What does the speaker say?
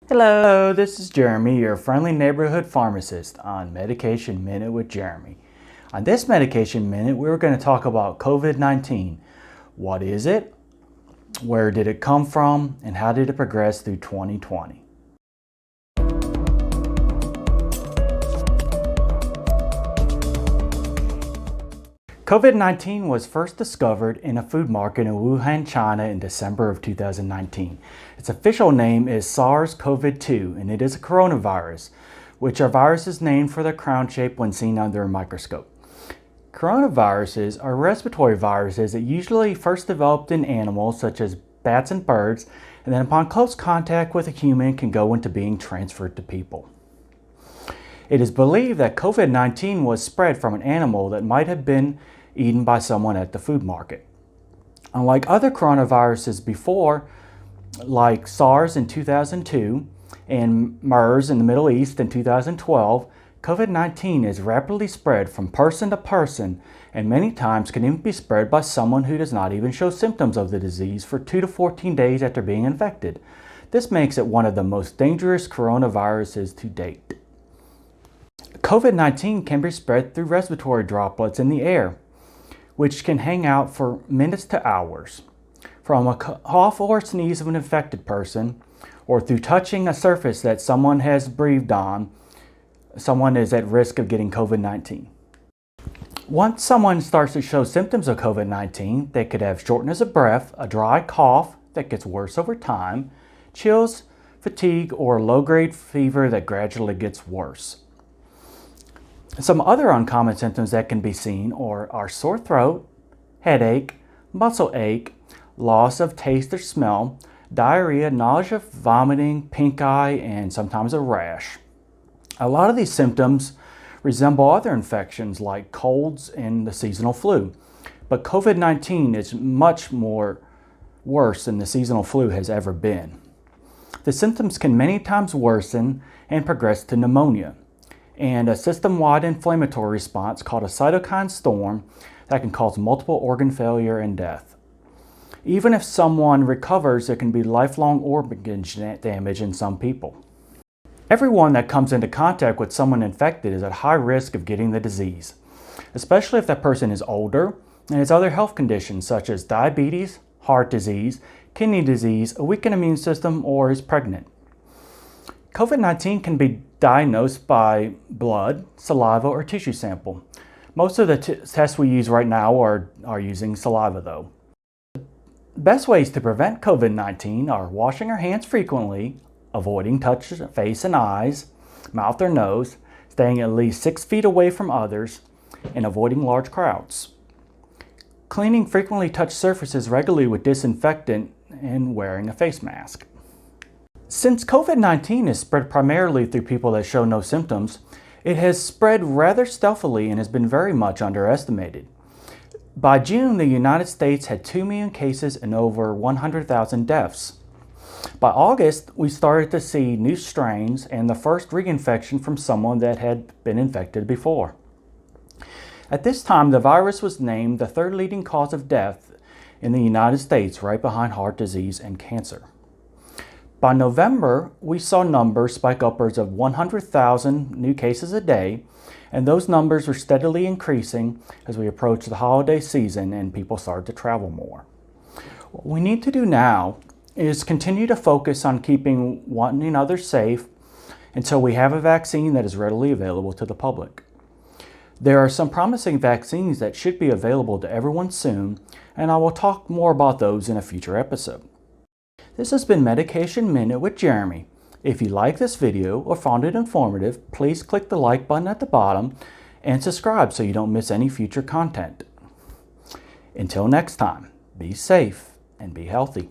Hello, this is Jeremy, your friendly neighborhood pharmacist on Medication Minute with Jeremy. On this Medication Minute, we're going to talk about COVID-19. What is it? Where did it come from? And how did it progress through 2020? COVID-19 was first discovered in a food market in Wuhan, China in December of 2019. Its official name is SARS-CoV-2 and it is a coronavirus, which are viruses named for their crown shape when seen under a microscope. Coronaviruses are respiratory viruses that usually first developed in animals such as bats and birds, and then upon close contact with a human can go into being transferred to people. It is believed that COVID-19 was spread from an animal that might have been eaten by someone at the food market. Unlike other coronaviruses before, like SARS in 2002 and MERS in the Middle East in 2012, COVID-19 is rapidly spread from person to person and many times can even be spread by someone who does not even show symptoms of the disease for 2 to 14 days after being infected. This makes it one of the most dangerous coronaviruses to date. COVID-19 can be spread through respiratory droplets in the air, which can hang out for minutes to hours, from a cough or sneeze of an infected person, or through touching a surface that someone has breathed on. Someone is at risk of getting COVID-19. Once someone starts to show symptoms of COVID-19, they could have shortness of breath, a dry cough that gets worse over time, chills, fatigue, or low-grade fever that gradually gets worse. Some other uncommon symptoms that can be seen are sore throat, headache, muscle ache, loss of taste or smell, diarrhea, nausea, vomiting, pink eye, and sometimes a rash. A lot of these symptoms resemble other infections like colds and the seasonal flu, but COVID-19 is much more worse than the seasonal flu has ever been. The symptoms can many times worsen and progress to pneumonia, and a system-wide inflammatory response called a cytokine storm that can cause multiple organ failure and death. Even if someone recovers, there can be lifelong organ damage in some people. Everyone that comes into contact with someone infected is at high risk of getting the disease, especially if that person is older and has other health conditions such as diabetes, heart disease, kidney disease, a weakened immune system, or is pregnant. COVID-19 can be diagnosed by blood, saliva, or tissue sample. Most of the tests we use right now are using saliva though. The best ways to prevent COVID-19 are washing our hands frequently, avoiding touching the face and eyes, mouth or nose, staying at least 6 feet away from others, and avoiding large crowds. Cleaning frequently touched surfaces regularly with disinfectant and wearing a face mask. Since COVID-19 is spread primarily through people that show no symptoms, it has spread rather stealthily and has been very much underestimated. By June, the United States had 2 million cases and over 100,000 deaths. By August, we started to see new strains and the first reinfection from someone that had been infected before. At this time, the virus was named the 3rd leading cause of death in the United States, right behind heart disease and cancer. By November, we saw numbers spike upwards of 100,000 new cases a day, and those numbers were steadily increasing as we approached the holiday season and people started to travel more. What we need to do now is continue to focus on keeping one another safe until we have a vaccine that is readily available to the public. There are some promising vaccines that should be available to everyone soon, and I will talk more about those in a future episode. This has been Medication Minute with Jeremy. If you like this video or found it informative, please click the like button at the bottom and subscribe so you don't miss any future content. Until next time, be safe and be healthy.